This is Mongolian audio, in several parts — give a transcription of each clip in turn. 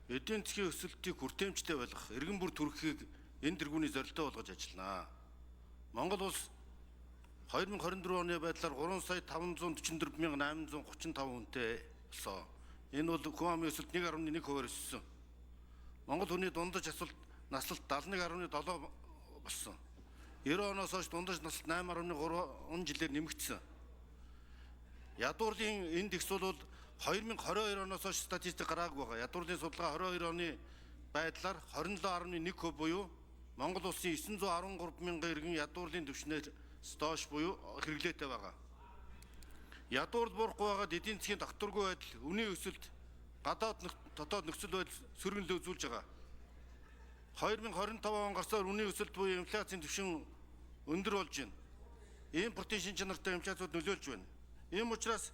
эдийн засгийн өсөлтийг хүртээмжтэй болгох, иргэн бүр төрөхийг энэ тэргүүний зорилттой болгож ажиллана. Монгол улс 2024 оны байдлаар 3,544,835 хүнтэй болсон. Энэ бол хүн амын өсөлт 1.1% өссөн. Монгол хүний дундаж наслалт 71.7 болсон. 90 оноос хойш дундаж наслалт 8.3 жилээр нэмэгдсэн. Ядуурлын индекс бол 2022 оноос хойш статистик гараагүй байгаа. Ядуурлын судалгаа 22 оны байдлаар 27.1% буюу Монгол улсын 913 мянган иргэн ядуурлын түвшнээс доош буюу хэрэглээтэй байгаа. Ядуурл буурахгүй байгаад эдийн засгийн докторгүй байдал, үнийн өсөлт, гадаад дотоод нөхцөл байдал сөргөнлөө үзүүлж байгаа. 2025 он гарсаар үнийн өсөлт буюу инфляцийн түвшин өндөр болж байна. Импортын шин чанартай инфляцид нөлөөлж байна. Ийм учраас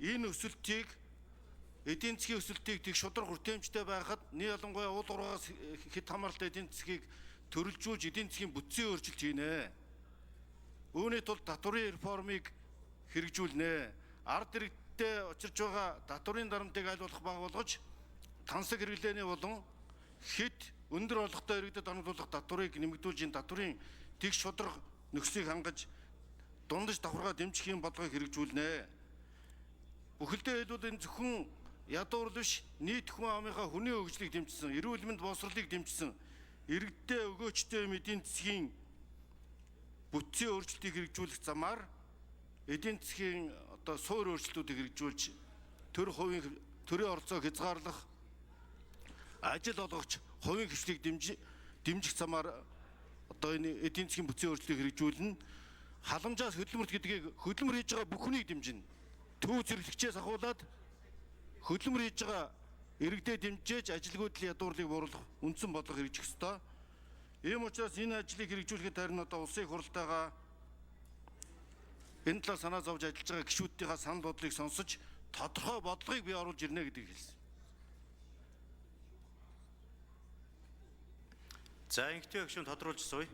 энэ өсөлтийг эдийн засгийн өсөлтийг тэг шудраг хүртээмжтэй байхад ялангуяа уул уургаас хэд хамааралтай эдийн засгийг төрөлжүүлж эдийн засгийн бүтцийн өөрчлөлт хийнэ. Үүний тулд татварын реформыг хэрэгжүүлнэ. Ард иргэдтэй учирч байгаа татварын дарамтыг аль болох бага болгож тансаг хэрэглээний болон хэд өндөр орлоготой иргэдэд оногдуулах татварыг нэмэгдүүлж энэ татварын тэг шудраг нөхцөлийг хангаж дундаж давхаргаа дэмжих юм бодлогыг хэрэгжүүлнэ. Бүхэлдээ хэлбэл энэ зөвхөн ядуур биш нийт хүн амынхаа хүний хөгжлийг дэмжсэн, эрүүл мэнд боловсролыг дэмжсэн, иргэдтэй өгөөчтэй эдийн засгийн бүтцийн өөрчлөлтийг хэрэгжүүлэх замаар эдийн засгийн суур өөрчлөлтүүдийг хэрэгжүүлж төрийн оролцоог хязгаарлах, ажил олгогч хувийн хвшлийг дэмжих замаар энэ эдийн засгийн бүтцийн өөрчлөлтийг хэрэгжүүлнэ. Халамжаас хөдөлмөрт гэдгийг хөдөлмөр хийж байгаа бүх хүнийг дэмжинэ. Төв зэрэглэгчээс ахуулаад хөдөлмөр хийж байгаа иргэдэд дэмжиж ажилгүйдлийн ядуурлыг бууруулах үндсэн бодлого хэрэгжих ёстой. Ийм учраас энэ ажлыг хэрэгжүүлэхэд харин улсын их хурлтайгаа энэ талаар санаа зовж ажиллаж байгаа гишүүдийнхээ санал бодлыг сонсож тодорхой бодлогыг бий оруулж ирнэ гэдгийг хэлсэн. За, инхтэй гишүүн тодруулж суй.